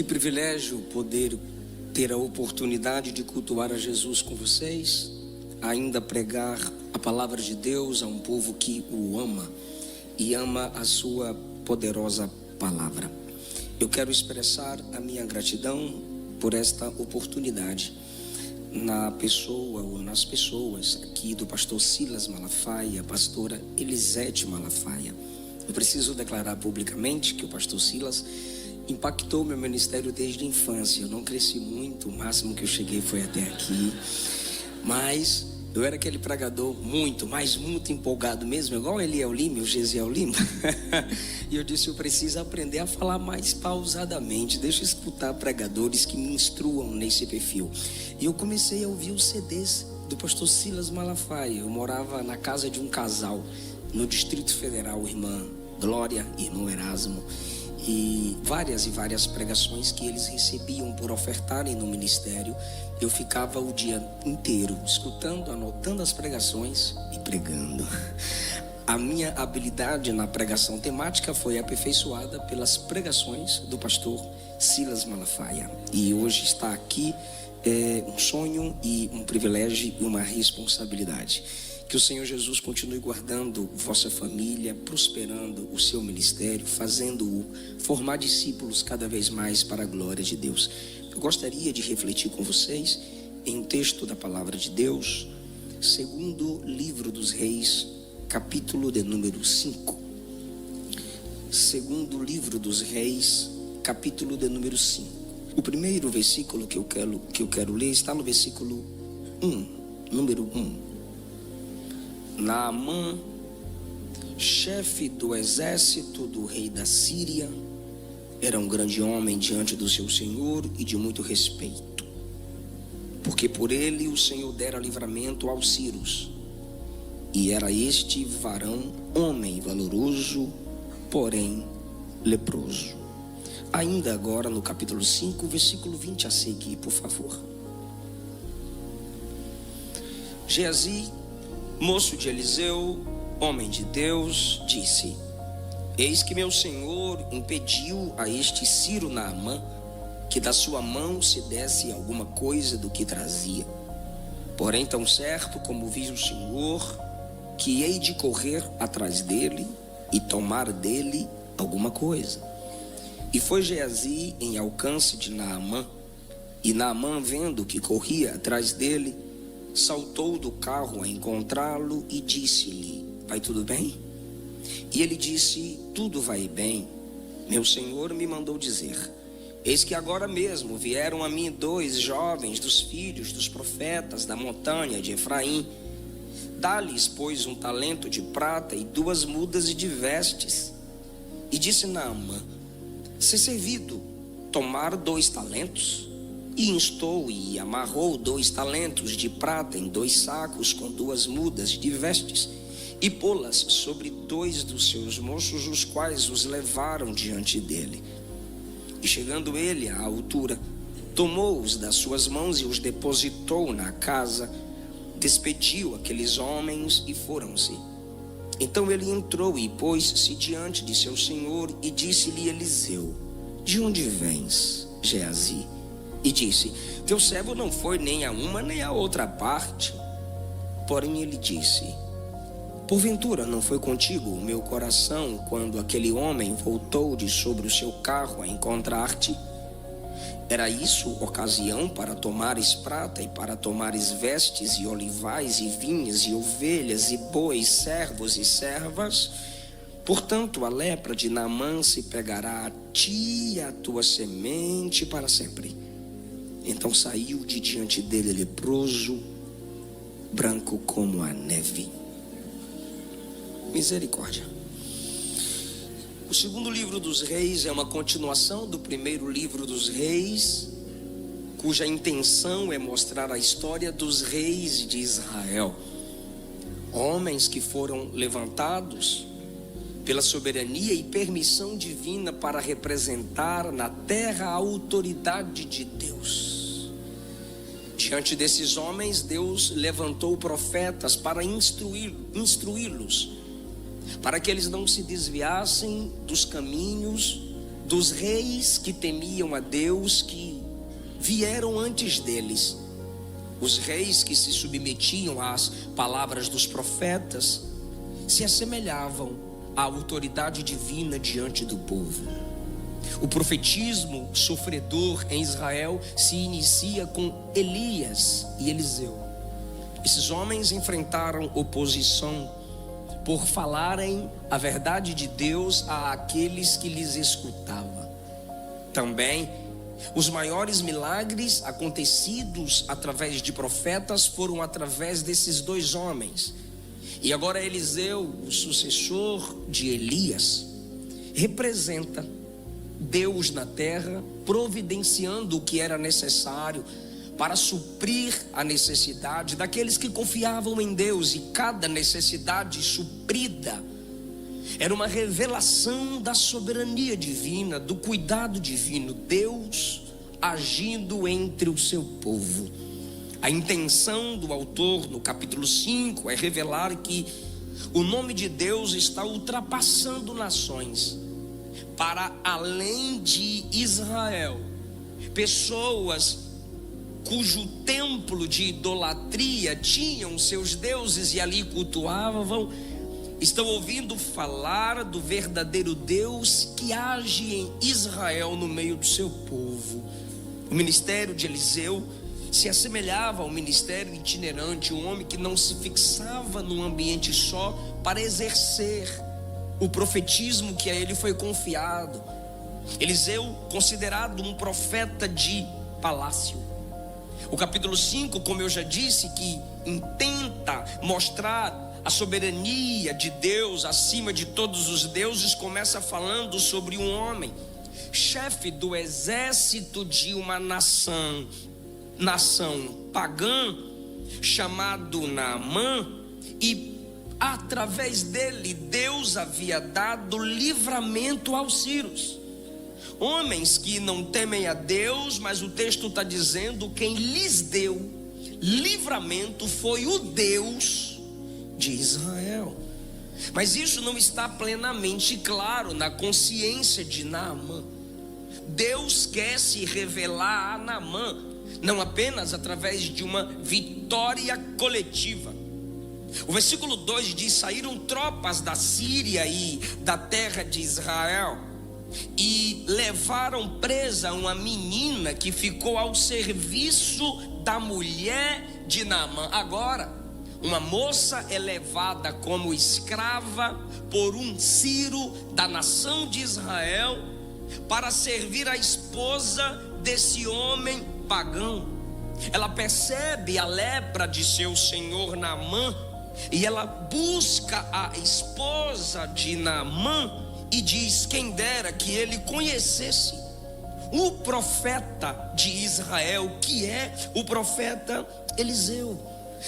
Que privilégio poder ter a oportunidade de cultuar a Jesus com vocês, ainda pregar a palavra de Deus a um povo que o ama e ama a sua poderosa palavra. Eu quero expressar a minha gratidão por esta oportunidade na pessoa ou nas pessoas aqui do pastor Silas Malafaia, pastora Elisete Malafaia. Eu preciso declarar publicamente que o pastor Silas impactou meu ministério desde a infância. Eu não cresci muito, o máximo que eu cheguei foi até aqui, mas eu era aquele pregador muito empolgado mesmo, igual Eliel Lima, o Gesiel Lima. E eu disse, eu preciso aprender a falar mais pausadamente, deixa eu escutar pregadores que me instruam nesse perfil. E eu comecei a ouvir os CDs do pastor Silas Malafaia. Eu morava na casa de um casal no Distrito Federal, irmã Glória e irmão Erasmo, e várias pregações que eles recebiam por ofertarem no ministério. Eu ficava o dia inteiro escutando, anotando as pregações e pregando. A minha habilidade na pregação temática foi aperfeiçoada pelas pregações do pastor Silas Malafaia, e hoje está aqui é um sonho e um privilégio e uma responsabilidade. Que o Senhor Jesus continue guardando vossa família, prosperando o seu ministério, fazendo-o formar discípulos cada vez mais para a glória de Deus. Eu gostaria de refletir com vocês em um texto da palavra de Deus, segundo livro dos Reis, capítulo de número 5. Segundo livro dos Reis, capítulo de número 5. O primeiro versículo que eu quero ler está no versículo 1, número 1. Naamã, chefe do exército do rei da Síria, era um grande homem diante do seu senhor e de muito respeito, porque por ele o Senhor dera livramento aos sírios, e era este varão homem valoroso, porém leproso. Ainda agora no capítulo 5, versículo 20 a seguir, por favor. Geazi, moço de Eliseu, homem de Deus, disse: eis que meu senhor impediu a este Ciro Naamã que da sua mão se desse alguma coisa do que trazia. Porém, tão certo como vi o Senhor, que hei de correr atrás dele e tomar dele alguma coisa. E foi Geazi em alcance de Naamã, e Naamã, vendo que corria atrás dele, saltou do carro a encontrá-lo e disse-lhe: vai tudo bem? E ele disse: tudo vai bem. Meu senhor me mandou dizer: eis que agora mesmo vieram a mim 2 jovens dos filhos dos profetas da montanha de Efraim. Dá-lhes, pois, 1 talento de prata e 2 mudas de vestes. E disse Naamã: se servido tomar 2 talentos? E instou e amarrou 2 talentos de prata em 2 sacos com 2 mudas de vestes, e pô-las sobre 2 dos seus moços, os quais os levaram diante dele. E chegando ele à altura, tomou-os das suas mãos e os depositou na casa, despediu aqueles homens e foram-se. Então ele entrou e pôs-se diante de seu senhor, e disse-lhe Eliseu: de onde vens, Geazi? E disse: teu servo não foi nem a uma nem a outra parte. Porém ele disse: porventura não foi contigo o meu coração quando aquele homem voltou de sobre o seu carro a encontrar-te? Era isso ocasião para tomares prata e para tomares vestes e olivais e vinhas e ovelhas e bois, servos e servas? Portanto, a lepra de Naamã se pegará a ti e a tua semente para sempre. Então saiu de diante dele leproso, branco como a neve. Misericórdia. O segundo livro dos Reis é uma continuação do primeiro livro dos Reis, cuja intenção é mostrar a história dos reis de Israel, homens que foram levantados pela soberania e permissão divina para representar na terra a autoridade de Deus. Diante desses homens, Deus levantou profetas para instruí-los, para que eles não se desviassem dos caminhos dos reis que temiam a Deus, que vieram antes deles. Os reis que se submetiam às palavras dos profetas se assemelhavam à autoridade divina diante do povo. O profetismo sofredor em Israel se inicia com Elias e Eliseu. Esses homens enfrentaram oposição por falarem a verdade de Deus àqueles que lhes escutavam. Também os maiores milagres acontecidos através de profetas foram através desses dois homens. E agora Eliseu, o sucessor de Elias, representa Deus na terra, providenciando o que era necessário para suprir a necessidade daqueles que confiavam em Deus. E cada necessidade suprida era uma revelação da soberania divina, do cuidado divino, Deus agindo entre o seu povo. A intenção do autor no capítulo 5 é revelar que o nome de Deus está ultrapassando nações, para além de Israel. Pessoas cujo templo de idolatria tinham seus deuses e ali cultuavam, estão ouvindo falar do verdadeiro Deus que age em Israel no meio do seu povo. O ministério de Eliseu se assemelhava ao ministério itinerante, um homem que não se fixava num ambiente só para exercer o profetismo que a ele foi confiado. Eliseu, considerado um profeta de palácio. O capítulo 5, como eu já disse, que intenta mostrar a soberania de Deus acima de todos os deuses, começa falando sobre um homem, chefe do exército de uma nação pagã, chamado Naamã, e através dele Deus havia dado livramento aos sírios. Homens que não temem a Deus, mas o texto está dizendo: quem lhes deu livramento foi o Deus de Israel. Mas isso não está plenamente claro na consciência de Naamã. Deus quer se revelar a Naamã, não apenas através de uma vitória coletiva. O versículo 2 diz: saíram tropas da Síria e da terra de Israel e levaram presa uma menina que ficou ao serviço da mulher de Naamã. Agora, uma moça é levada como escrava por um sírio da nação de Israel para servir a esposa desse homem pagão. Ela percebe a lepra de seu senhor Naamã e ela busca a esposa de Naamã e diz: quem dera que ele conhecesse o profeta de Israel, que é o profeta Eliseu.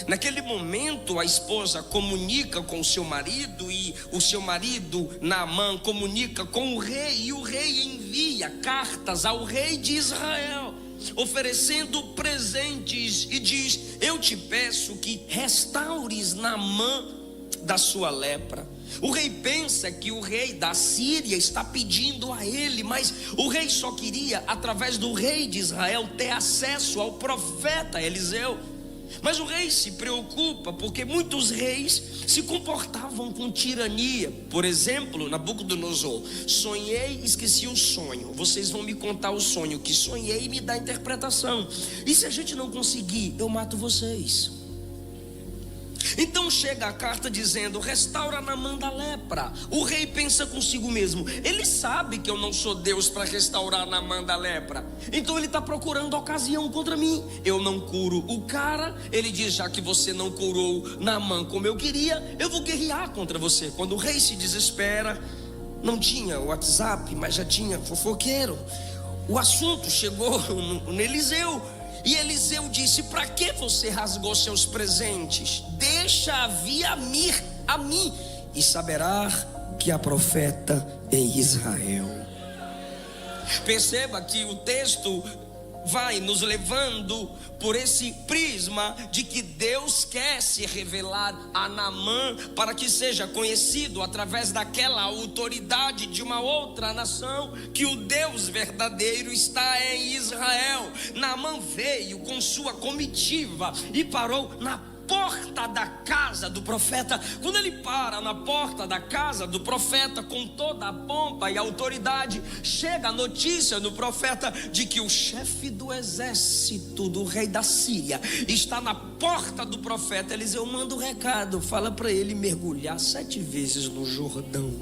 Naquele momento a esposa comunica com o seu marido, e o seu marido Naamã comunica com o rei, e o rei envia cartas ao rei de Israel oferecendo presentes e diz: eu te peço que restaures Naamã da sua lepra. O rei pensa que o rei da Síria está pedindo a ele, mas o rei só queria, através do rei de Israel, ter acesso ao profeta Eliseu. Mas o rei se preocupa porque muitos reis se comportavam com tirania. Por exemplo, Nabucodonosor: sonhei, esqueci o sonho, vocês vão me contar o sonho que sonhei e me dar a interpretação, e se a gente não conseguir, eu mato vocês. Então chega a carta dizendo: restaura Naamã da lepra. O rei pensa consigo mesmo: ele sabe que eu não sou Deus para restaurar Naamã da lepra, então ele está procurando ocasião contra mim. Eu não curo o cara, ele diz: já que você não curou Naamã como eu queria, eu vou guerrear contra você. Quando o rei se desespera, não tinha WhatsApp, mas já tinha fofoqueiro. O assunto chegou no Eliseu, e Eliseu disse: para que você rasgou seus presentes? Deixa vir a mim, e saberá que há profeta em Israel. Perceba que o texto vai nos levando por esse prisma de que Deus quer se revelar a Naamã para que seja conhecido através daquela autoridade de uma outra nação que o Deus verdadeiro está em Israel. Naamã veio com sua comitiva e parou na porta da casa do profeta. Quando ele para na porta da casa do profeta com toda a pompa e autoridade, chega a notícia do profeta de que o chefe do exército do rei da Síria está na porta do profeta. Eliseu manda um recado, fala para ele mergulhar 7 vezes no Jordão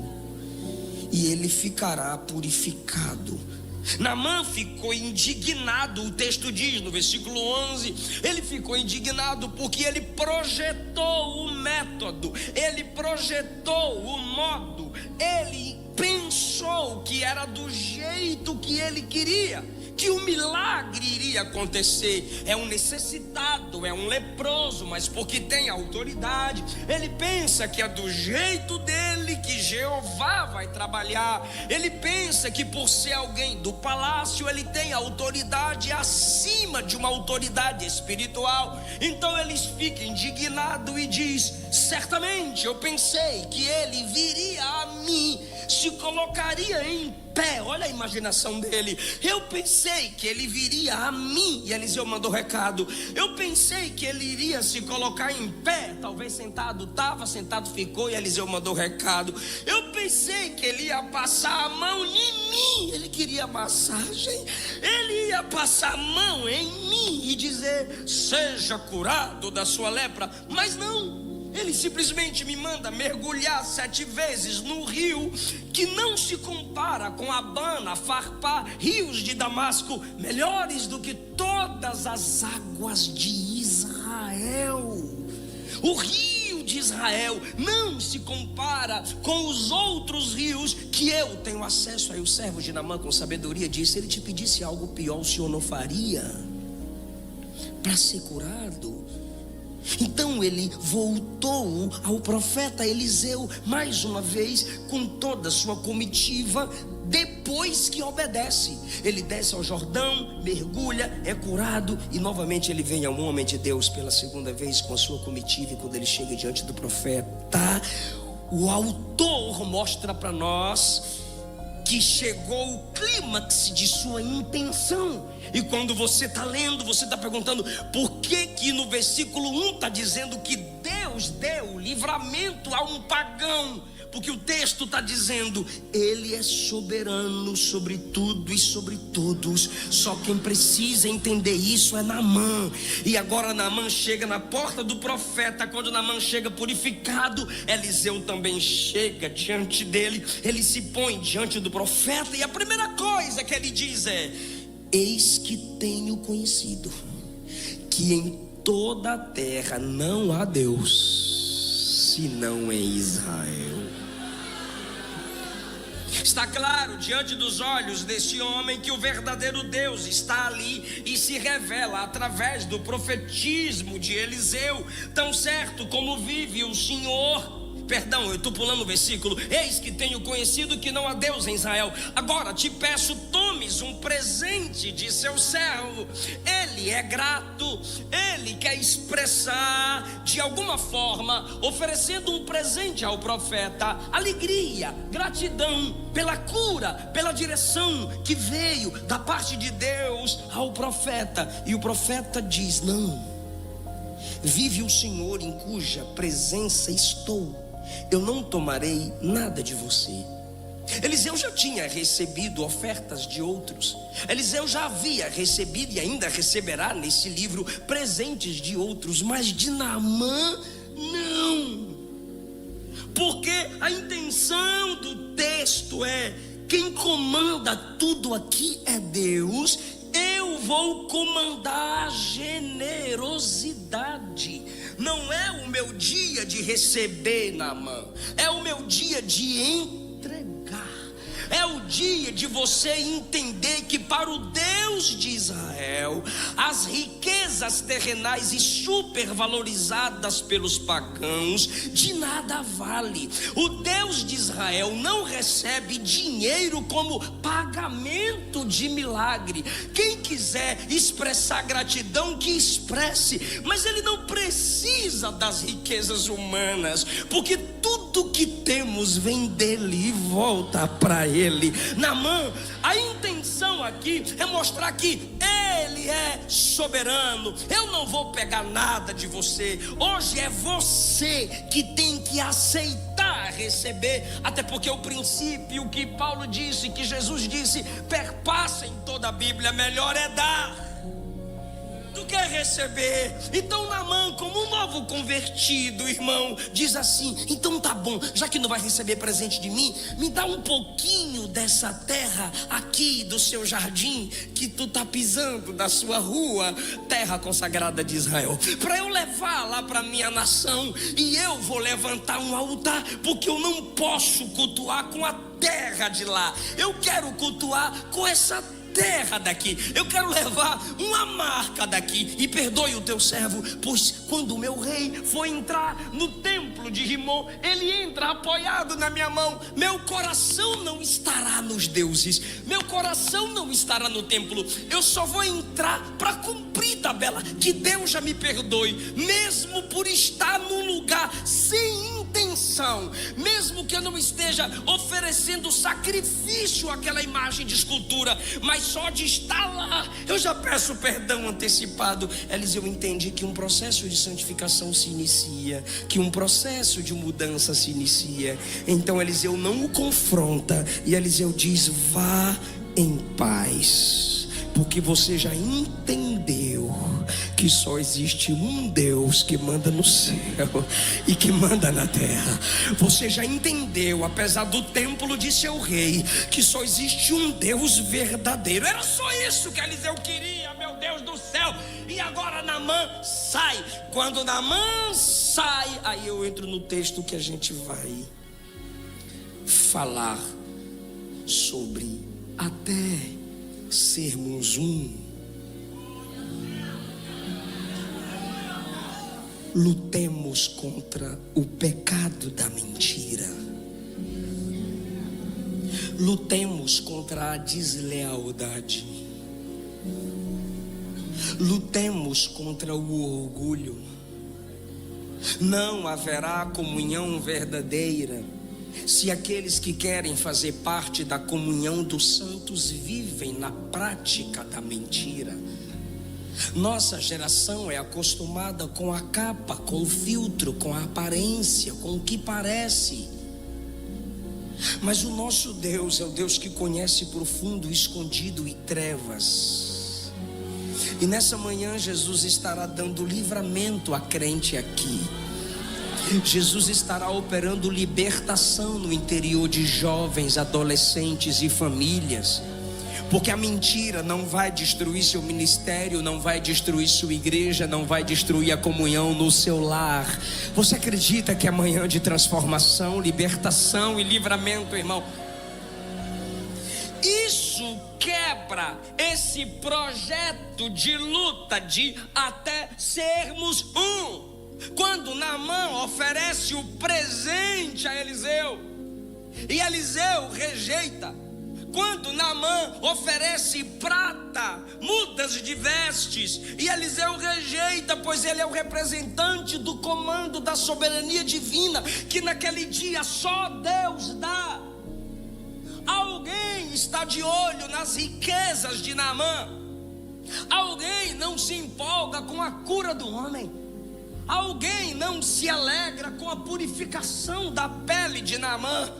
e ele ficará purificado. Naamã ficou indignado, o texto diz no versículo 11, ele ficou indignado porque ele projetou o método, ele projetou o modo, ele pensou que era do jeito que ele queria, que o milagre iria acontecer. É um necessitado, é um leproso, mas porque tem autoridade, ele pensa que é do jeito dele que Jeová vai trabalhar. Ele pensa que por ser alguém do palácio, ele tem autoridade acima de uma autoridade espiritual. Então ele fica indignado e diz: certamente eu pensei que ele viria a mim, se colocaria em pé. Olha a imaginação dele. Eu pensei que ele viria a mim. E Eliseu mandou recado. Eu pensei que ele iria se colocar em pé. Talvez sentado estava, sentado ficou. E Eliseu mandou recado. Eu pensei que ele ia passar a mão em mim. Ele queria massagem. Ele ia passar a mão em mim e dizer: seja curado da sua lepra. Mas não. Ele simplesmente me manda mergulhar 7 vezes no rio que não se compara com Abana, Farpá, rios de Damasco, melhores do que todas as águas de Israel. O rio de Israel não se compara com os outros rios que eu tenho acesso. Aí o servo de Naamã com sabedoria disse: se ele te pedisse algo pior, o senhor não faria para ser curado? Então ele voltou ao profeta Eliseu mais uma vez com toda a sua comitiva. Depois que obedece, ele desce ao Jordão, mergulha, é curado e novamente ele vem ao homem de Deus pela segunda vez com a sua comitiva. E quando ele chega diante do profeta, o autor mostra para nós que chegou o clímax de sua intenção. E quando você está lendo, você está perguntando: por que no versículo 1 está dizendo que Deus deu livramento a um pagão? Porque o texto está dizendo: Ele é soberano sobre tudo e sobre todos. Só quem precisa entender isso é Naamã. E agora Naamã chega na porta do profeta. Quando Naamã chega purificado, Eliseu também chega diante dele. Ele se põe diante do profeta e a primeira coisa que ele diz é: eis que tenho conhecido que em toda a terra não há Deus senão em Israel. Está claro diante dos olhos desse homem que o verdadeiro Deus está ali e se revela através do profetismo de Eliseu. Tão certo como vive o Senhor. Perdão, eu estou pulando o versículo. Eis que tenho conhecido que não há Deus em Israel. Agora te peço, tomes um presente de seu servo. Ele é grato, ele quer expressar de alguma forma, oferecendo um presente ao profeta, alegria, gratidão pela cura, pela direção que veio da parte de Deus ao profeta. E o profeta diz: não, vive o Senhor em cuja presença estou, eu não tomarei nada de você. Eliseu já tinha recebido ofertas de outros. Eliseu já havia recebido e ainda receberá nesse livro presentes de outros, mas de Naamã não. Porque a intenção do texto é: quem comanda tudo aqui é Deus. Eu vou comandar a generosidade. Não é o meu dia de receber, Naamã, é o meu dia de entregar. É o dia de você entender que para o Deus de Israel, as riquezas terrenais e supervalorizadas pelos pagãos de nada vale. O Deus de Israel não recebe dinheiro como pagamento de milagre. Quem quiser expressar gratidão, que expresse, mas ele não precisa das riquezas humanas, porque tudo que temos vem dele e volta para ele. Naamã, a intenção aqui é mostrar que ele é soberano. Eu não vou pegar nada de você. Hoje é você que tem que aceitar receber, até porque o princípio que Paulo disse, que Jesus disse, perpassa em toda a Bíblia: melhor é dar do que receber. Então Naamã, como um novo convertido, irmão, diz assim: então tá bom, já que não vai receber presente de mim, me dá um pouquinho dessa terra aqui do seu jardim, que tu tá pisando, da sua rua, terra consagrada de Israel, para eu levar lá para minha nação, e eu vou levantar um altar, porque eu não posso cultuar com a terra de lá, eu quero cultuar com essa terra daqui, eu quero levar uma marca daqui. E perdoe o teu servo, pois quando o meu rei for entrar no templo de Rimon, ele entra apoiado na minha mão. Meu coração não estará nos deuses, meu coração não estará no templo. Eu só vou entrar para cumprir tabela. Que Deus já me perdoe, mesmo por estar num lugar sem intenção, mesmo que eu não esteja oferecendo sacrifício àquela imagem de escultura, mas só de estar lá, eu já peço perdão antecipado. Eliseu entende que um processo de santificação se inicia, que um processo de mudança se inicia. Então Eliseu não o confronta, e Eliseu diz: vá em paz, porque você já entendeu que só existe um Deus que manda no céu e que manda na terra. Você já entendeu, apesar do templo de seu rei, que só existe um Deus verdadeiro. Era só isso que Eliseu queria, meu Deus do céu. E agora Naamã sai. Quando Naamã sai, aí eu entro no texto que a gente vai falar sobre até sermos um. Lutemos contra o pecado da mentira. Lutemos contra a deslealdade. Lutemos contra o orgulho. Não haverá comunhão verdadeira se aqueles que querem fazer parte da comunhão dos santos vivem na prática da mentira. Nossa geração é acostumada com a capa, com o filtro, com a aparência, com o que parece. Mas o nosso Deus é o Deus que conhece profundo, escondido e trevas. E nessa manhã Jesus estará dando livramento a crente aqui. Jesus estará operando libertação no interior de jovens, adolescentes e famílias. Porque a mentira não vai destruir seu ministério, não vai destruir sua igreja, não vai destruir a comunhão no seu lar. Você acredita que é manhã de transformação, libertação e livramento, irmão? Isso quebra esse projeto de luta de até sermos um. Quando Naamã oferece o presente a Eliseu e Eliseu rejeita. Quando Naamã oferece prata, mudas de vestes, e Eliseu rejeita, pois ele é o representante do comando da soberania divina, que naquele dia só Deus dá. Alguém está de olho nas riquezas de Naamã. Alguém não se empolga com a cura do homem. Alguém não se alegra com a purificação da pele de Naamã.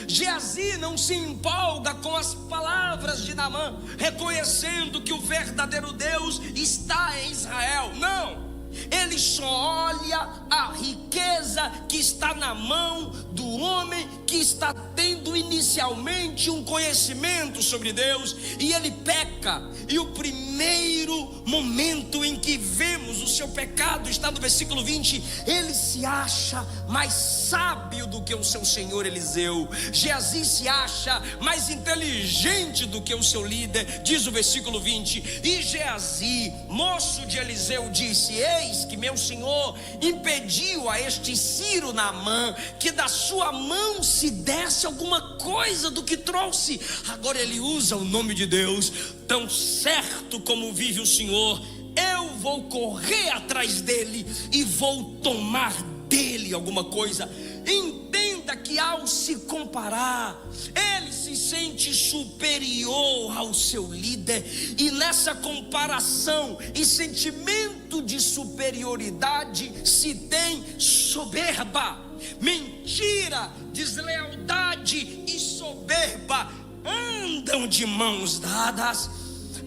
Geazi não se empolga com as palavras de Naamã, reconhecendo que o verdadeiro Deus está em Israel. Não, ele só olha a riqueza que está na mão do homem que está tendo inicialmente um conhecimento sobre Deus, e ele peca. E o primeiro momento em que vemos o seu pecado está no versículo 20. Ele se acha mais sábio do que o seu senhor Eliseu. Geazi se acha mais inteligente do que o seu líder, diz o versículo 20. E Geazi, moço de Eliseu, disse: eis que meu senhor impediu a este Ciro Naamã que da sua mão se desse alguma coisa do que trouxe. Agora ele usa o nome de Deus. Tão certo como vive o Senhor, eu vou correr atrás dele e vou tomar dele alguma coisa. Entenda que ao se comparar, ele se sente superior ao seu líder, e nessa comparação e sentimento de superioridade se tem soberba. Mentira, deslealdade e soberba andam de mãos dadas.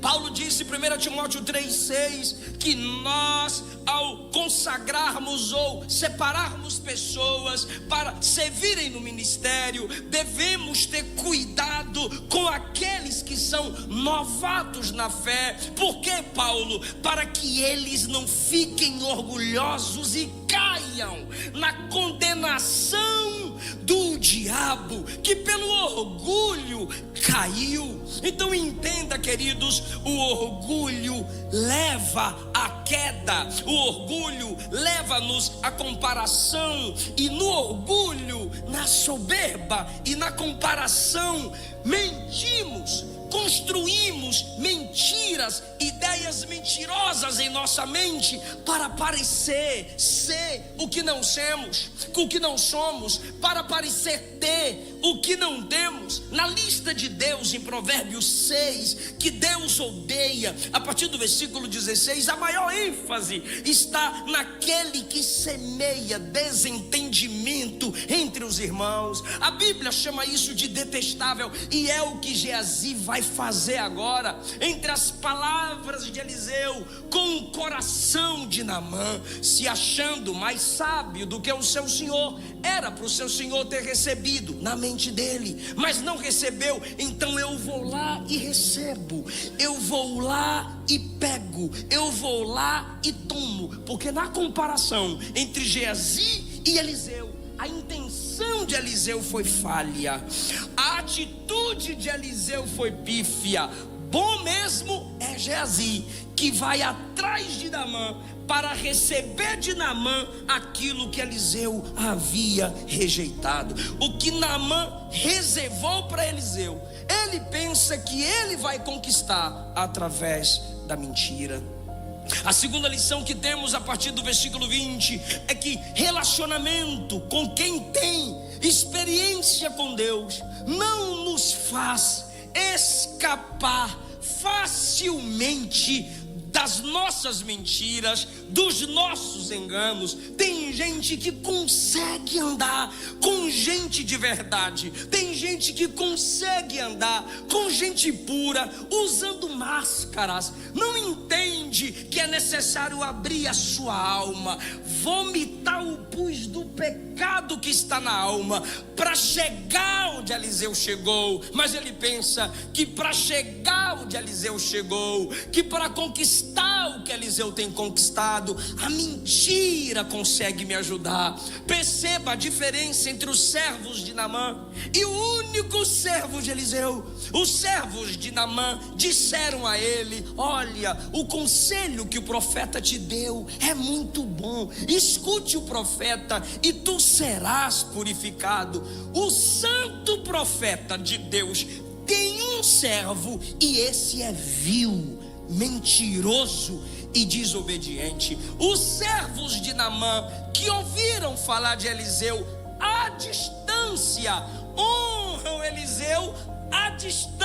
Paulo disse em 1 Timóteo 3,6 que nós, ao consagrarmos ou separarmos pessoas para servirem no ministério, devemos ter cuidado com aqueles que são novatos na fé. Por quê, Paulo? Para que eles não fiquem orgulhosos e caiam na condenação do diabo, que pelo orgulho caiu. Então entenda, queridos, o orgulho leva à queda, o orgulho leva-nos à comparação, e no orgulho, na soberba e na comparação, mentimos, construímos mentiras, ideias mentirosas em nossa mente para parecer ser o que não somos, para parecer ter o que não temos. Na lista de Deus em Provérbios 6, que Deus odeia, a partir do versículo 16, a maior ênfase está naquele que semeia desentendimento entre os irmãos. A Bíblia chama isso de detestável, e é o que Geazi vai fazer agora. Entre as palavras de Eliseu, com o coração de Naamã, se achando mais sábio do que o seu senhor, era para o seu senhor ter recebido na mente dele, mas não recebeu. Então eu vou lá e recebo, eu vou lá e pego, eu vou lá e tomo. Porque na comparação entre Geazi e Eliseu, a intenção de Eliseu foi falha, a atitude de Eliseu foi pífia. Bom mesmo é Geazi, que vai atrás de Naamã para receber de Naamã aquilo que Eliseu havia rejeitado. O que Naamã reservou para Eliseu, ele pensa que ele vai conquistar através da mentira. A segunda lição que temos a partir do versículo 20 é que relacionamento com quem tem experiência com Deus não nos faz escapar facilmente das nossas mentiras, dos nossos enganos. Tem gente que consegue andar com gente de verdade, tem gente que consegue andar com gente pura, usando máscaras, não entende que é necessário abrir a sua alma, vomitar o pus do pecado que está na alma, para chegar onde Eliseu chegou. Mas ele pensa que para chegar onde Eliseu chegou, que para conquistar o que Eliseu tem conquistado, a mentira consegue me ajudar. Perceba a diferença entre os servos de Naamã e o único servo de Eliseu. Os servos de Naamã disseram a ele: olha, o conselho que o profeta te deu é muito bom, escute o profeta e tu serás purificado. O santo profeta de Deus tem um servo, e esse é vil, mentiroso e desobediente. Os servos de Naamã, que ouviram falar de Eliseu à distância, honram Eliseu à distância.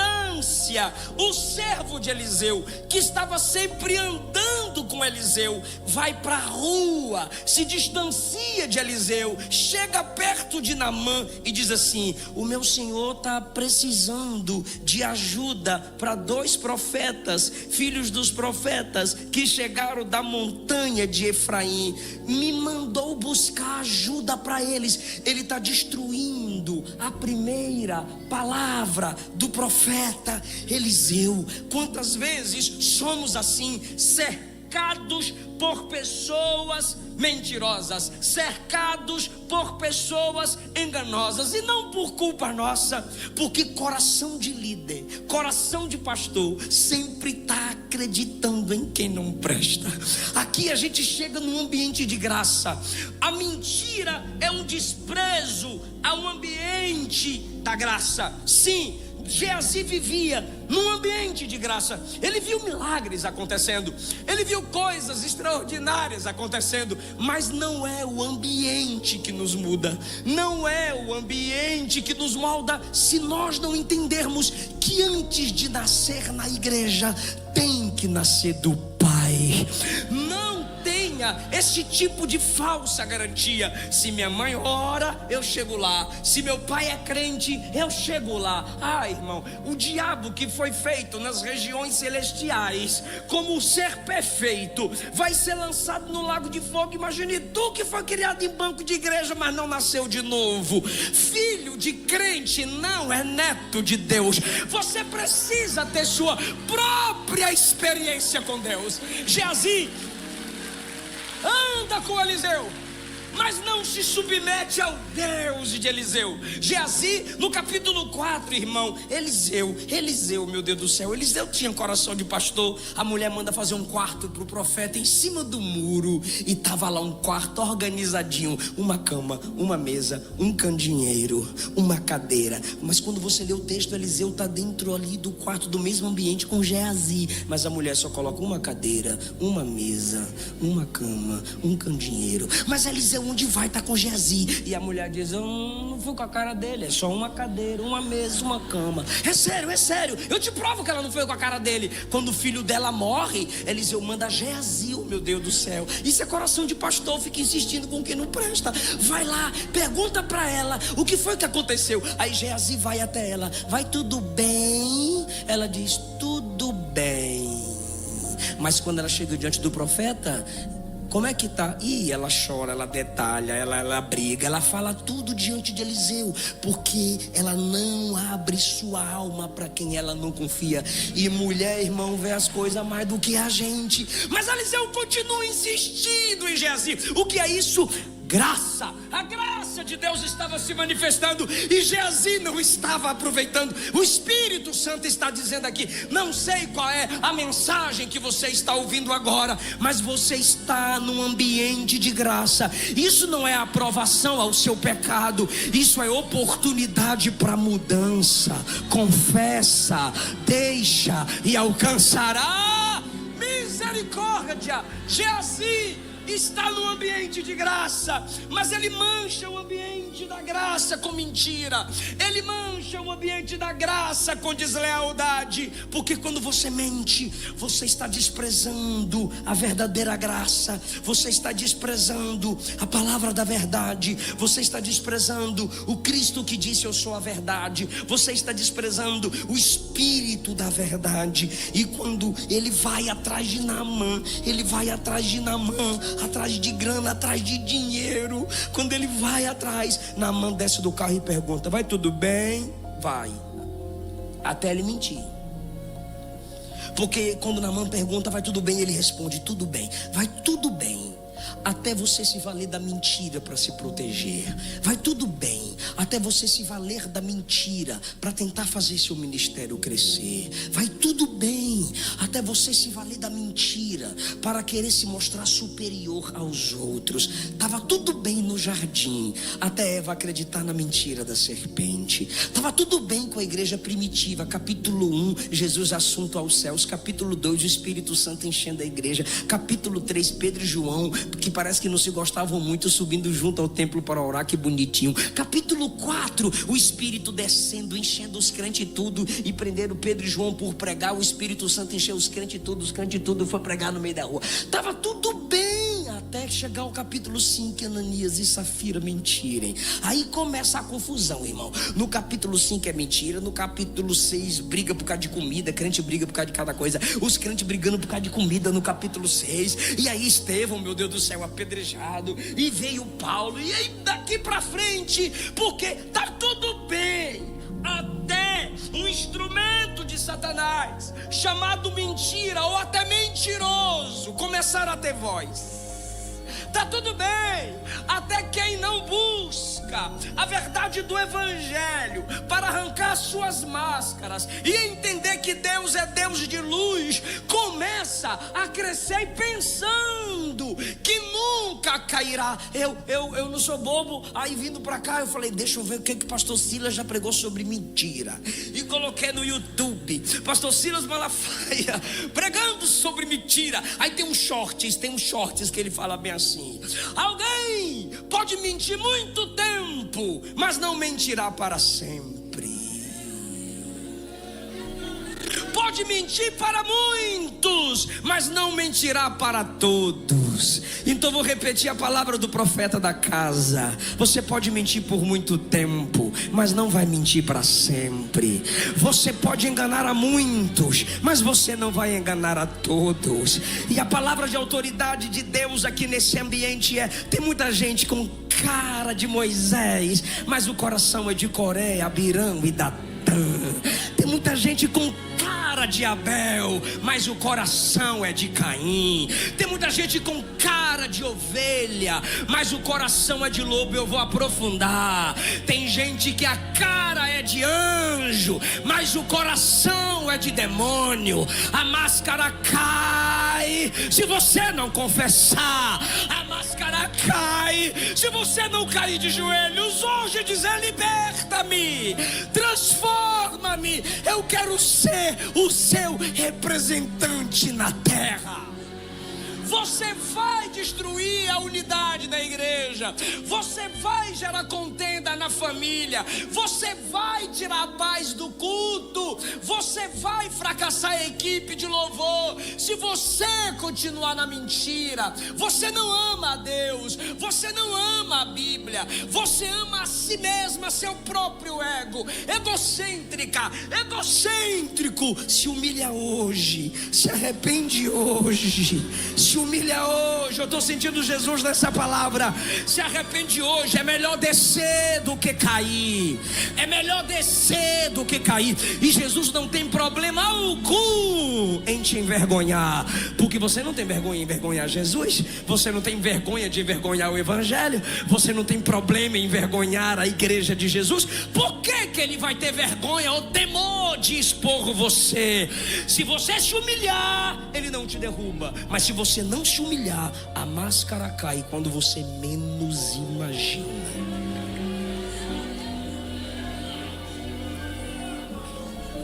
O servo de Eliseu, que estava sempre andando com Eliseu, vai para a rua, se distancia de Eliseu, chega perto de Naamã e diz assim: o meu senhor está precisando de ajuda para 2 profetas, filhos dos profetas que chegaram da montanha de Efraim, me mandou buscar ajuda para eles. Ele está destruindo a primeira palavra do profeta Eliseu. Quantas vezes somos assim, cercados por pessoas mentirosas, cercados por pessoas enganosas, e não por culpa nossa, porque coração de líder, coração de pastor sempre está acreditando em quem não presta. Aqui a gente chega num ambiente de graça. A mentira é um desprezo ao ambiente da graça. Sim, Geazi vivia num ambiente de graça. Ele viu milagres acontecendo, ele viu coisas extraordinárias acontecendo, mas não é o ambiente que nos muda, não é o ambiente que nos molda, se nós não entendermos que antes de nascer na igreja tem que nascer do Pai. Não tenha esse tipo de falsa garantia. Se minha mãe ora, eu chego lá. Se meu pai é crente, eu chego lá. Ah, irmão, o diabo que foi feito nas regiões celestiais como o ser perfeito vai ser lançado no lago de fogo. Imagine tu que foi criado em banco de igreja, mas não nasceu de novo. Filho de crente não é neto de Deus. Você precisa ter sua própria experiência com Deus. Geazi anda com Eliseu, mas não se submete ao Deus de Eliseu. Geazi, no capítulo 4, irmão, Eliseu, meu Deus do céu, Eliseu tinha coração de pastor. A mulher manda fazer um quarto para o profeta em cima do muro, e estava lá um quarto organizadinho, uma cama, uma mesa, um candeeiro, uma cadeira. Mas quando você lê o texto, Eliseu está dentro ali do quarto, do mesmo ambiente com Geazi, mas a mulher só coloca uma cadeira, uma mesa, uma cama, um candeeiro. Mas Eliseu, onde vai? Tá com Geazi. E a mulher diz: eu não fui com a cara dele, é só uma cadeira, uma mesa, uma cama. É sério, eu te provo que ela não foi com a cara dele. Quando o filho dela morre, Eliseu manda Geazi, oh, meu Deus do céu. Isso é coração de pastor, fica insistindo com quem não presta. Vai lá, pergunta pra ela o que foi que aconteceu. Aí Geazi vai até ela: vai tudo bem? Ela diz: tudo bem. Mas quando ela chega diante do profeta: como é que tá? E ela chora, ela detalha, ela briga, ela fala tudo diante de Eliseu, porque ela não abre sua alma para quem ela não confia. E mulher, irmão, vê as coisas mais do que a gente. Mas Eliseu continua insistindo em Geazi. O que é isso? Graça. A graça de Deus estava se manifestando e Geazi não estava aproveitando. O Espírito Santo está dizendo aqui: não sei qual é a mensagem que você está ouvindo agora, mas você está num ambiente de graça. Isso não é aprovação ao seu pecado, isso é oportunidade para mudança. Confessa, deixa e alcançará misericórdia. Geazi está no ambiente de graça, mas ele mancha o ambiente da graça com mentira. Ele mancha o ambiente da graça com deslealdade, porque quando você mente, você está desprezando a verdadeira graça, você está desprezando a palavra da verdade, você está desprezando o Cristo que disse: eu sou a verdade. Você está desprezando o Espírito da verdade. E quando ele vai atrás de Naamã, atrás de grana, atrás de dinheiro, quando ele vai atrás, Naamã desce do carro e pergunta: vai tudo bem? Vai. Até ele mentir. Porque quando Naamã pergunta: vai tudo bem? Ele responde: tudo bem. Vai tudo bem, até você se valer da mentira para se proteger. Vai tudo bem, até você se valer da mentira para tentar fazer seu ministério crescer. Vai tudo bem, até você se valer da mentira para querer se mostrar superior aos outros. Tava tudo bem no jardim, até Eva acreditar na mentira da serpente. Tava tudo bem com a igreja primitiva. Capítulo 1, Jesus assunto aos céus. Capítulo 2, o Espírito Santo enchendo a igreja. Capítulo 3, Pedro e João, que parece que não se gostavam muito, subindo junto ao templo para orar, que bonitinho. Capítulo 4, o Espírito descendo, enchendo os crentes e tudo, e prenderam Pedro e João por pregar. O Espírito Santo encheu os crentes e tudo foi pregar no meio da rua. Tava tudo bem, até que chegar ao capítulo 5, Ananias e Safira mentirem. Aí começa a confusão, irmão. No capítulo 5 é mentira. No capítulo 6, briga por causa de comida. Crente briga por causa de cada coisa. Os crentes brigando por causa de comida no capítulo 6. E aí Estevão, meu Deus do céu, apedrejado. E veio Paulo. E aí daqui pra frente, porque tá tudo bem, até um instrumento de Satanás chamado mentira ou até mentiroso começar a ter voz. Tá tudo bem, até quem não busca a verdade do evangelho para arrancar suas máscaras e entender que Deus é Deus de luz, começa a crescer pensando que nunca cairá. Eu não sou bobo. Aí vindo para cá eu falei, deixa eu ver o que o pastor Silas já pregou sobre mentira, e coloquei no YouTube, pastor Silas Malafaia pregando sobre mentira. Aí tem uns shorts que ele fala bem assim: alguém pode mentir muito tempo, mas não mentirá para sempre. Pode mentir para muitos, mas não mentirá para todos. Então vou repetir a palavra do profeta da casa: você pode mentir por muito tempo, mas não vai mentir para sempre. Você pode enganar a muitos, mas você não vai enganar a todos. E a palavra de autoridade de Deus aqui nesse ambiente é: tem muita gente com cara de Moisés, mas o coração é de Coré, Abirão e Datã. Tem muita gente com cara de Abel, mas o coração é de Caim. Tem muita gente com cara de ovelha, mas o coração é de lobo. Eu vou aprofundar. Tem gente que a cara é de anjo, mas o coração é de demônio. A máscara cai se você não confessar. A máscara cai se você não cair de joelhos hoje e dizer: liberta-me, transforma-me. Eu quero ser o seu representante na terra. Você vai destruir a unidade da igreja. Você vai gerar contenda na família. Você vai tirar a paz do culto. Você vai fracassar a equipe de louvor. Se você continuar na mentira, você não ama a Deus. Você não ama a Bíblia. Você ama a si mesma, seu próprio ego. Egocêntrico. Se humilha hoje. Se arrepende hoje. Se humilha hoje. Eu estou sentindo Jesus nessa palavra. Se arrepende hoje. É melhor descer do que cair. É melhor descer do que cair. E Jesus não tem problema algum em te envergonhar, porque você não tem vergonha em envergonhar Jesus. Você não tem vergonha de envergonhar o evangelho. Você não tem problema em envergonhar a igreja de Jesus. Por que ele vai ter vergonha ou temor de expor você? Se você se humilhar, ele não te derruba. Mas se você não se humilhar, a máscara cai quando você menos imagina.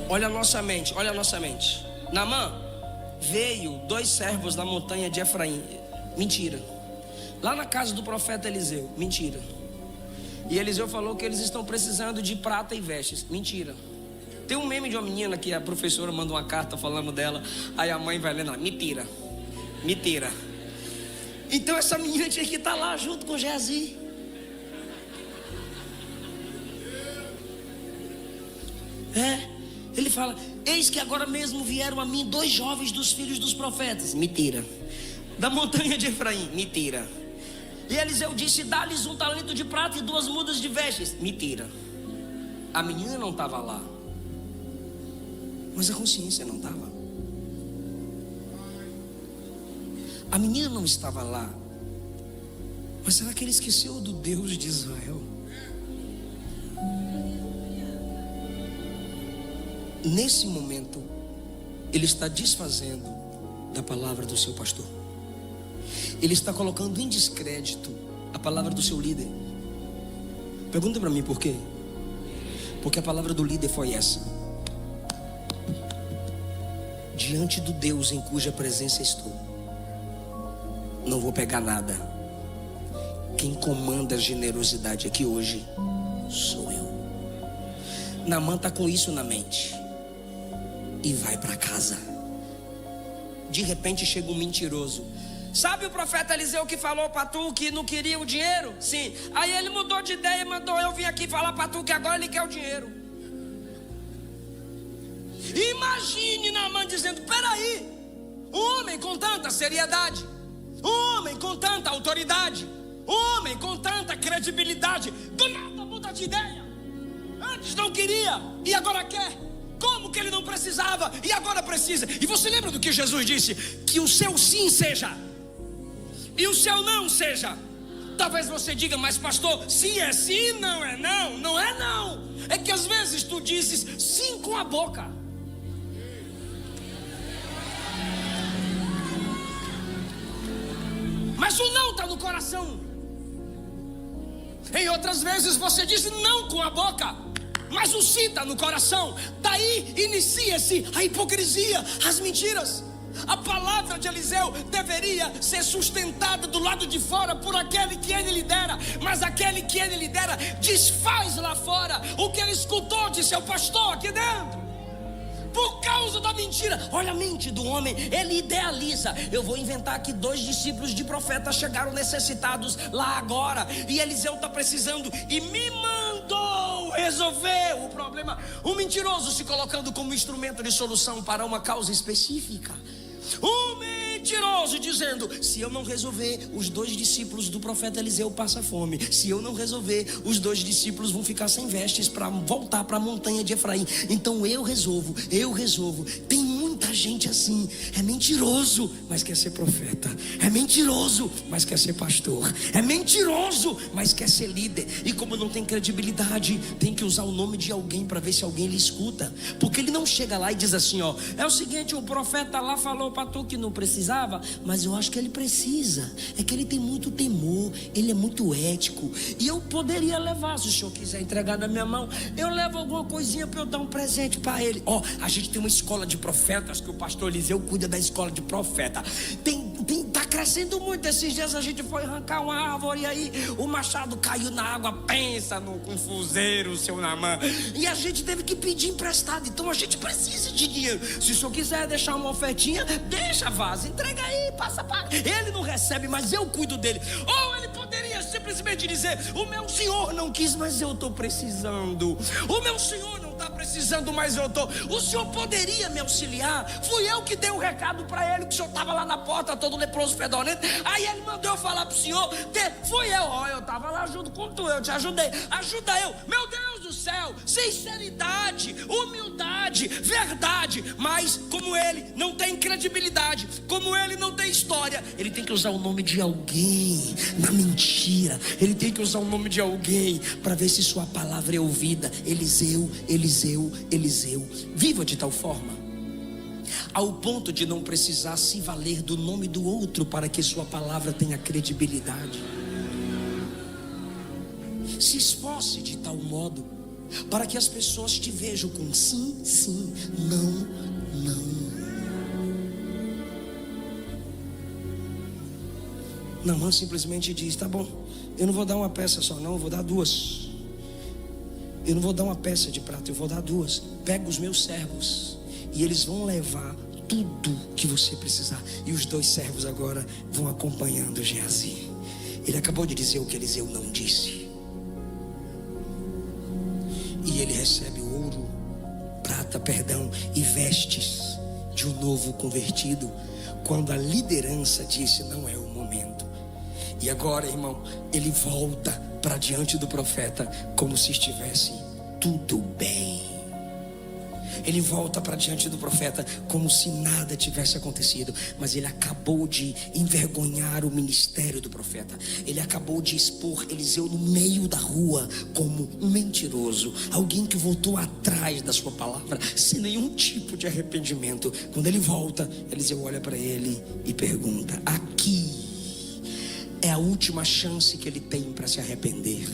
Olha a nossa mente. Naamã veio 2 servos da montanha de Efraim. Mentira. Lá na casa do profeta Eliseu. Mentira. E Eliseu falou que eles estão precisando de prata e vestes. Mentira. Tem um meme de uma menina que a professora manda uma carta falando dela. Aí a mãe vai lendo: mentira. Então essa menina tinha que estar lá junto com Geazi. Ele fala: eis que agora mesmo vieram a mim 2 jovens dos filhos dos profetas. Mentira. Da montanha de Efraim. Mentira. E Eliseu disse: dá-lhes 1 talento de prata e 2 mudas de vestes. Mentira. A menina não estava lá, mas a consciência não estava. A menina não estava lá, mas será que ele esqueceu do Deus de Israel? Nesse momento, ele está desfazendo da palavra do seu pastor. Ele está colocando em descrédito a palavra do seu líder. Pergunta para mim por quê? Porque a palavra do líder foi essa: diante do Deus em cuja presença estou, não vou pegar nada. Quem comanda a generosidade aqui hoje sou eu. Naamã está com isso na mente e vai para casa. De repente chega um mentiroso. Sabe o profeta Eliseu que falou para tu que não queria o dinheiro? Sim. Aí ele mudou de ideia e mandou eu vir aqui falar para tu que agora ele quer o dinheiro. Imagine Naamã dizendo: peraí, um homem com tanta seriedade, um homem com tanta autoridade, um homem com tanta credibilidade, do nada muda de ideia. Antes não queria e agora quer. Como que ele não precisava e agora precisa? E você lembra do que Jesus disse? Que o seu sim seja e o seu não seja. Talvez você diga: mas pastor, sim é sim, não é não. Não é não. É que às vezes tu dizes sim com a boca, mas o não está no coração. Em outras vezes você diz não com a boca, mas o sim está no coração. Daí inicia-se a hipocrisia, as mentiras. A palavra de Eliseu deveria ser sustentada do lado de fora por aquele que ele lidera, mas aquele que ele lidera desfaz lá fora o que ele escutou de seu pastor aqui dentro, por causa da mentira. Olha a mente do homem, ele idealiza: eu vou inventar que 2 discípulos de profeta chegaram necessitados lá agora, e Eliseu está precisando e me mandou resolver o problema. O mentiroso se colocando como instrumento de solução para uma causa específica. O mentiroso dizendo: se eu não resolver, os 2 discípulos do profeta Eliseu passam fome. Se eu não resolver, os 2 discípulos vão ficar sem vestes para voltar para a montanha de Efraim. Então eu resolvo. Tem muita gente assim. É mentiroso, mas quer ser profeta. É mentiroso, mas quer ser pastor. É mentiroso, mas quer ser líder. E como não tem credibilidade, tem que usar o nome de alguém para ver se alguém lhe escuta. Porque ele não chega lá e diz assim: ó, é o seguinte, o profeta lá falou para tu que não precisava, mas eu acho que ele precisa. É que ele tem muito temor, ele é muito ético, e eu poderia levar, se o senhor quiser entregar na minha mão, eu levo alguma coisinha para eu dar um presente para ele. Ó, a gente tem uma escola de profetas, que o pastor Eliseu cuida da escola de profeta. Tá crescendo muito. Esses dias a gente foi arrancar uma árvore e aí o machado caiu na água. Pensa no confuseiro, seu Naamã. E a gente teve que pedir emprestado. Então a gente precisa de dinheiro. Se o senhor quiser deixar uma ofertinha, deixa, vaza, entrega aí, passa para. Ele não recebe, mas eu cuido dele. Ou ele poderia simplesmente dizer: o meu senhor não quis, mas eu estou precisando. O meu senhor não está precisando, mas eu estou. O senhor poderia me auxiliar? Fui eu que dei o recado para ele, que o senhor estava lá na porta todo leproso, fedorento. Aí ele mandou eu falar para o senhor. Fui eu, ó, eu estava lá junto com tu, eu te ajudei. Ajuda eu. Meu Deus do céu, sinceridade, humildade, verdade. Mas como ele não tem credibilidade, como ele não tem história, ele tem que usar o nome de alguém na mentira. Ele tem que usar o nome de alguém para ver se sua palavra é ouvida. Eliseu. Viva de tal forma ao ponto de não precisar se valer do nome do outro para que sua palavra tenha credibilidade. Se esforce de tal modo para que as pessoas te vejam com sim, sim, não, não. Naamã simplesmente diz: tá bom, eu não vou dar uma peça só não, eu vou dar 2. Eu não vou dar uma peça de prata, eu vou dar 2. Pega os meus servos e eles vão levar tudo que você precisar. E os 2 servos agora vão acompanhando Geazi. Ele acabou de dizer o que Eliseu não disse. E ele recebe ouro, prata, e vestes de um novo convertido, quando a liderança disse: não é o momento. E agora, irmão, ele volta para diante do profeta como se estivesse tudo bem. Ele volta para diante do profeta como se nada tivesse acontecido. Mas ele acabou de envergonhar o ministério do profeta. Ele acabou de expor Eliseu no meio da rua como um mentiroso, alguém que voltou atrás da sua palavra sem nenhum tipo de arrependimento. Quando ele volta, Eliseu olha para ele e pergunta: aqui é a última chance que ele tem para se arrepender.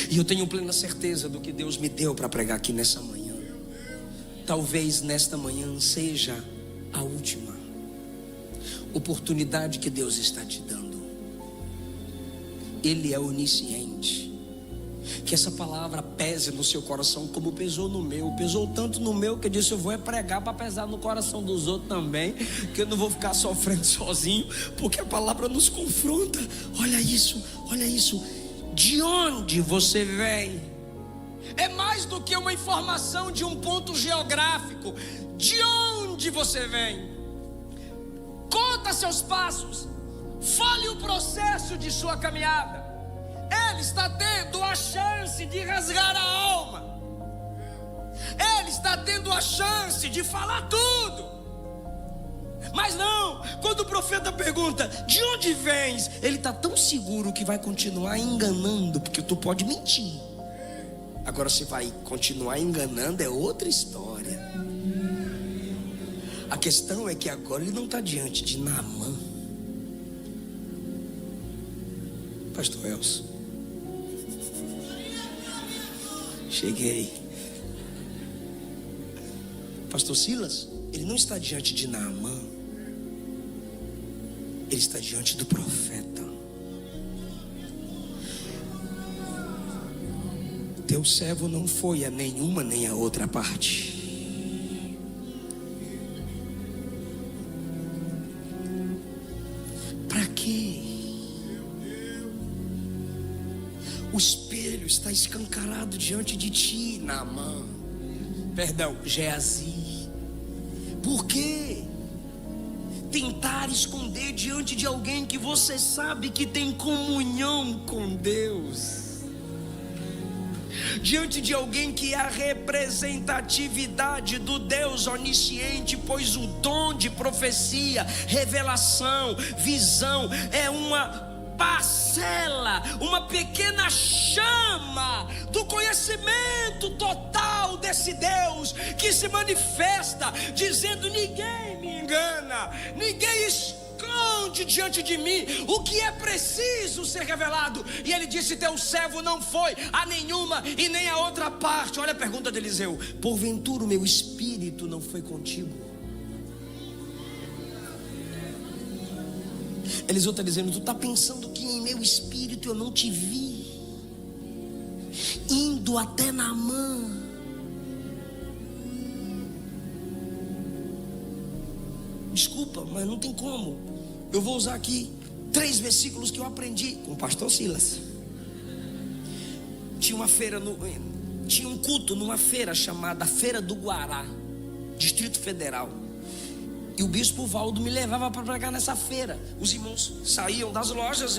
E eu tenho plena certeza do que Deus me deu para pregar aqui nessa manhã. Talvez nesta manhã seja a última oportunidade que Deus está te dando. Ele é onisciente. Que essa palavra pese no seu coração como pesou no meu. Pesou tanto no meu que eu disse: eu vou pregar para pesar no coração dos outros também, que eu não vou ficar sofrendo sozinho, porque a palavra nos confronta. Olha isso, olha isso. De onde você vem? É mais do que uma informação de um ponto geográfico. De onde você vem? Conta seus passos. Fale o processo de sua caminhada. Ele está tendo a chance de rasgar a alma. Ele está tendo a chance de falar tudo. Mas não, quando o profeta pergunta: de onde vens? Ele está tão seguro que vai continuar enganando, porque tu pode mentir. Agora, se vai continuar enganando, é outra história. A questão é que agora ele não está diante de Naamã. Pastor Elcio, cheguei. Pastor Silas, ele não está diante de Naamã. Ele está diante do profeta. Teu servo não foi a nenhuma nem a outra parte. Para quê? O espelho está escancarado diante de ti, Naamã. Perdão, Geazi. Por quê? Tentar esconder diante de alguém que você sabe que tem comunhão com Deus. Diante de alguém que é a representatividade do Deus onisciente, pois o dom de profecia, revelação, visão é uma parcela, uma pequena chama do conhecimento total desse Deus que se manifesta dizendo: ninguém me engana, ninguém esconde diante de mim o que é preciso ser revelado. E ele disse: teu servo não foi a nenhuma e nem a outra parte. Olha a pergunta de Eliseu: porventura o meu espírito não foi contigo? Eliseu está dizendo: tu está pensando que em meu espírito eu não te vi indo até Naamã? Desculpa, mas não tem como. Eu vou usar aqui 3 versículos que eu aprendi com o pastor Silas. Tinha um culto numa feira chamada Feira do Guará, Distrito Federal. E o bispo Valdo me levava para pregar nessa feira. Os irmãos saíam das lojas,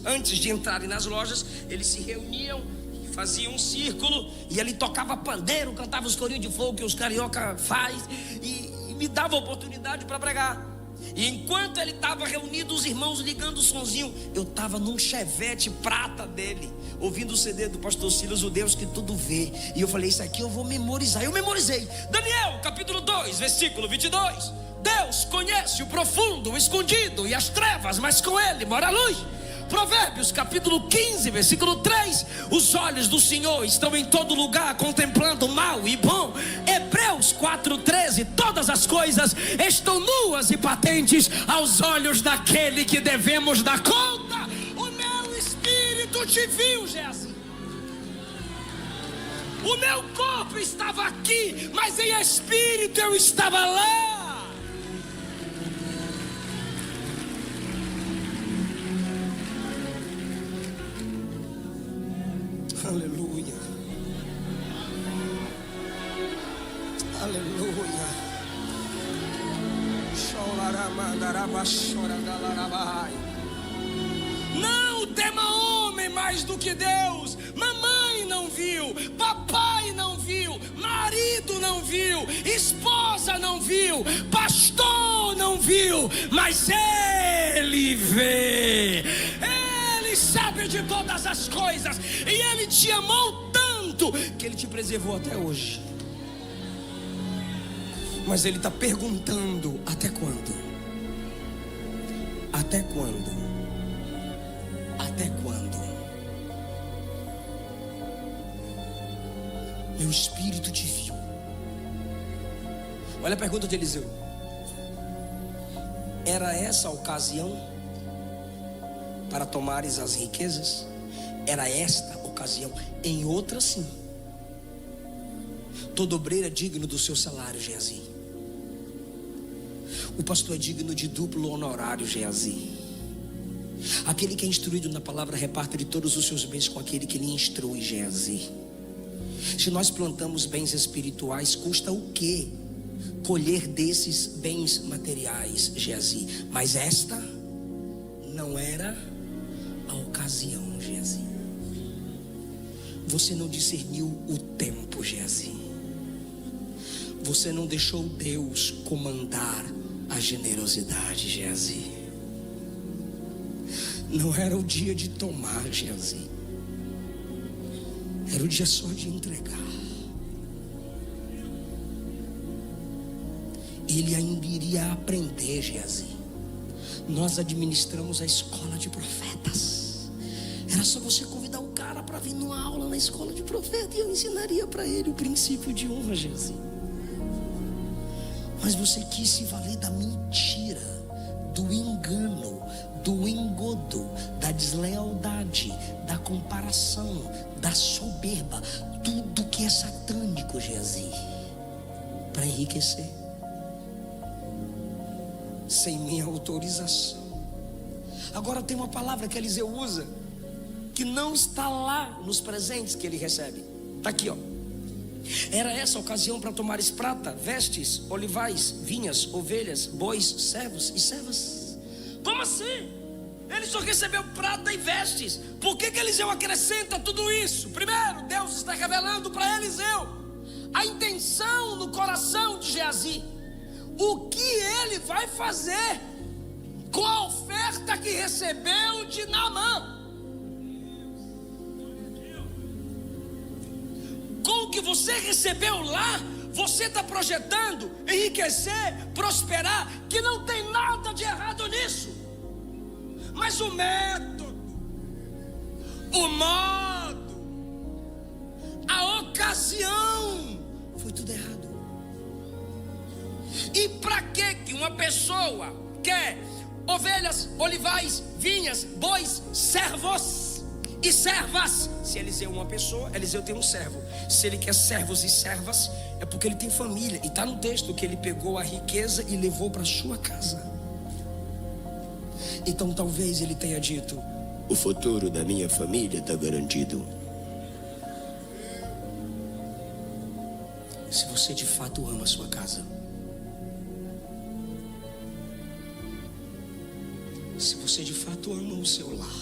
antes de entrarem nas lojas, eles se reuniam, faziam um círculo, e ele tocava pandeiro, cantava os corinhos de fogo que os carioca faz, e me dava a oportunidade para pregar. E enquanto ele estava reunido, os irmãos ligando o sonzinho, eu estava num Chevette prata dele, ouvindo o CD do pastor Silas, o Deus que tudo vê. E eu falei: isso aqui eu vou memorizar. Eu memorizei. Daniel capítulo 2, versículo 22. Deus conhece o profundo, o escondido e as trevas, mas com ele mora a luz. Provérbios capítulo 15, versículo 3. Os olhos do Senhor estão em todo lugar, contemplando o mal e bom. Hebreus 4:13. Todas as coisas estão nuas e patentes aos olhos daquele que devemos dar conta. O meu espírito te viu, Geazi. O meu corpo estava aqui, mas em espírito eu estava lá. Aleluia. Aleluia. Não tema homem mais do que Deus. Mamãe não viu, papai não viu, marido não viu, esposa não viu, pastor não viu, mas ele vê. Ele sabe de todas as coisas, e ele te amou tanto que ele te preservou até hoje. Mas ele está perguntando: até quando? Até quando? Até quando? Meu espírito te viu. Olha a pergunta de Eliseu: era essa a ocasião para tomares as riquezas? Era esta ocasião, em outra sim. Todo obreiro é digno do seu salário, Geazi. O pastor é digno de duplo honorário, Geazi. Aquele que é instruído na palavra reparta de todos os seus bens com aquele que lhe instrui, Geazi. Se nós plantamos bens espirituais, custa o quê colher desses bens materiais, Geazi? Mas esta não era a ocasião, Geazi. Você não discerniu o tempo, Geazi. Você não deixou Deus comandar a generosidade, Geazi. Não era o dia de tomar, Geazi. Era o dia só de entregar. Ele ainda iria aprender, Geazi. Nós administramos a escola de profetas. Era só você convidar o cara para vir numa aula na escola de profeta e eu ensinaria para ele o princípio de honra, Geazi. Mas você quis se valer da mentira, do engano, do engodo, da deslealdade, da comparação, da soberba, tudo que é satânico, Geazi, para enriquecer, sem minha autorização. Agora tem uma palavra que Eliseu usa, que não está lá nos presentes que ele recebe. Está aqui, ó. Era essa a ocasião para tomares prata, vestes, olivais, vinhas, ovelhas, bois, servos e servas. Como assim? Ele só recebeu prata e vestes. Por que Eliseu acrescenta tudo isso? Primeiro, Deus está revelando para Eliseu a intenção no coração de Geazi. O que ele vai fazer com a oferta que recebeu de Naamã? Com o que você recebeu lá, você está projetando enriquecer, prosperar, que não tem nada de errado nisso. Mas o método, o modo, a ocasião, foi tudo errado. E para que uma pessoa quer ovelhas, olivais, vinhas, bois, servos e servas? Se Eliseu é uma pessoa, Eliseu tem um servo. Se ele quer servos e servas, é porque ele tem família. E está no texto que ele pegou a riqueza e levou para sua casa. Então talvez ele tenha dito: o futuro da minha família está garantido. Se você de fato ama a sua casa, se você de fato ama o seu lar,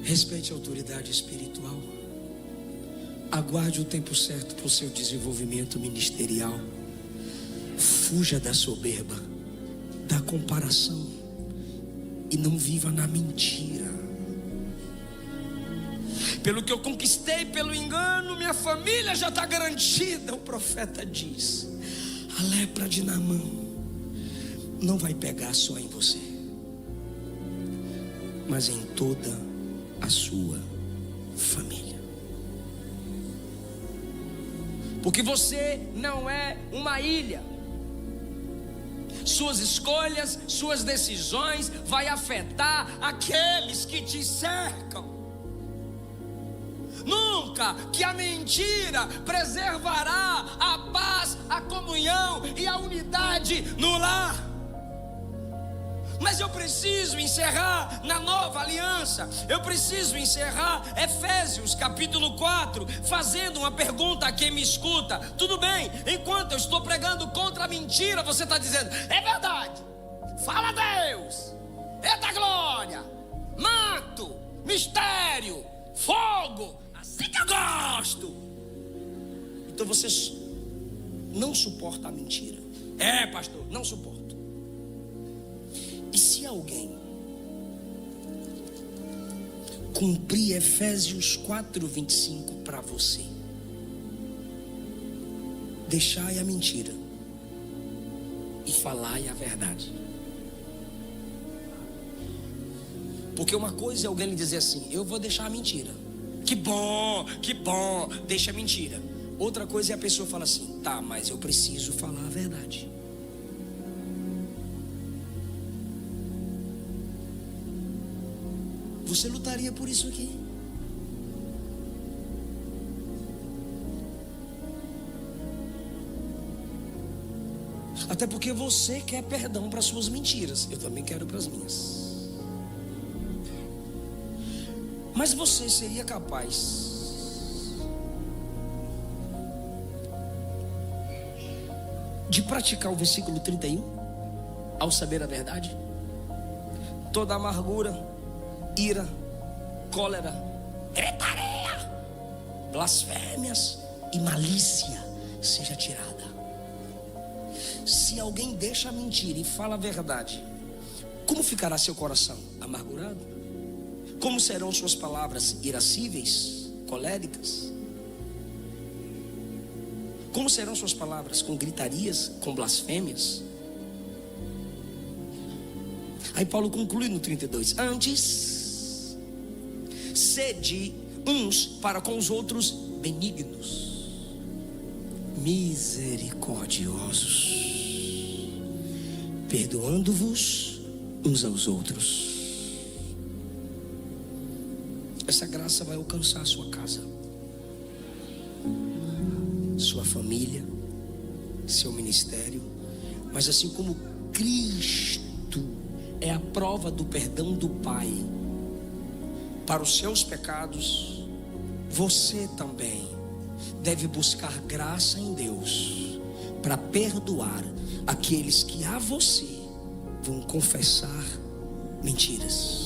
respeite a autoridade espiritual. Aguarde o tempo certo para o seu desenvolvimento ministerial. Fuja da soberba, da comparação, e não viva na mentira. Pelo que eu conquistei, pelo engano, minha família já está garantida. O profeta diz: a lepra de Naamã não vai pegar só em você, mas em toda a sua família. Porque você não é uma ilha. Suas escolhas, suas decisões vai afetar aqueles que te cercam. Nunca que a mentira preservará a paz, a comunhão e a unidade no lar. Mas eu preciso encerrar na nova aliança. Eu preciso encerrar Efésios capítulo 4 fazendo uma pergunta a quem me escuta. Tudo bem, enquanto eu estou pregando contra a mentira, você está dizendo: é verdade, fala Deus, eita glória, manto, mistério, fogo, assim que eu gosto. Então você não suporta a mentira. É, pastor, não suporto. E se alguém cumprir Efésios 4:25 para você, deixai a mentira e falai a verdade. Porque uma coisa é alguém lhe dizer assim: eu vou deixar a mentira. Que bom, deixa a mentira. Outra coisa é a pessoa falar assim: tá, mas eu preciso falar a verdade. você lutaria por isso aqui? Até porque você quer perdão para suas mentiras. Eu também quero para as minhas. Mas você seria capaz de praticar o versículo 31 ao saber a verdade? Toda amargura, ira, cólera, gritaria, blasfêmias e malícia seja tirada. Se alguém deixa a mentira e fala a verdade, como ficará seu coração? Amargurado? Como serão suas palavras? Irascíveis? Coléricas? Como serão suas palavras? Com gritarias? Com blasfêmias? Aí Paulo conclui no 32: antes, sede uns para com os outros benignos, misericordiosos, perdoando-vos uns aos outros. Essa graça vai alcançar a sua casa, sua família, seu ministério. Mas assim como Cristo é a prova do perdão do Pai para os seus pecados, você também deve buscar graça em Deus para perdoar aqueles que a você vão confessar mentiras.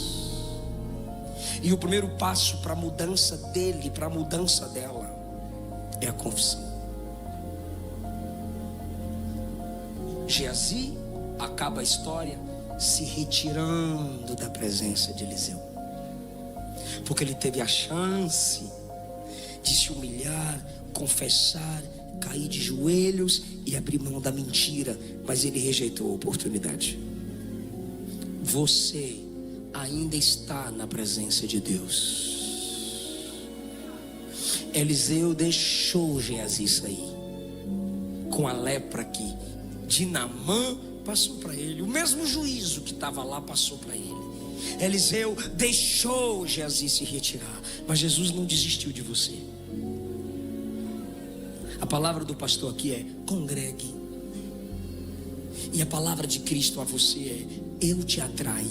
E o primeiro passo para a mudança dele, para a mudança dela, é a confissão. Geazi acaba a história se retirando da presença de Eliseu, porque ele teve a chance de se humilhar, confessar, cair de joelhos e abrir mão da mentira, mas ele rejeitou a oportunidade. Você ainda está na presença de Deus. Eliseu deixou Geazi sair com a lepra que de Naamã passou para ele. O mesmo juízo que estava lá passou para ele. Eliseu deixou Geazi se retirar, mas Jesus não desistiu de você. A palavra do pastor aqui é: congregue. E a palavra de Cristo a você é: eu te atraí.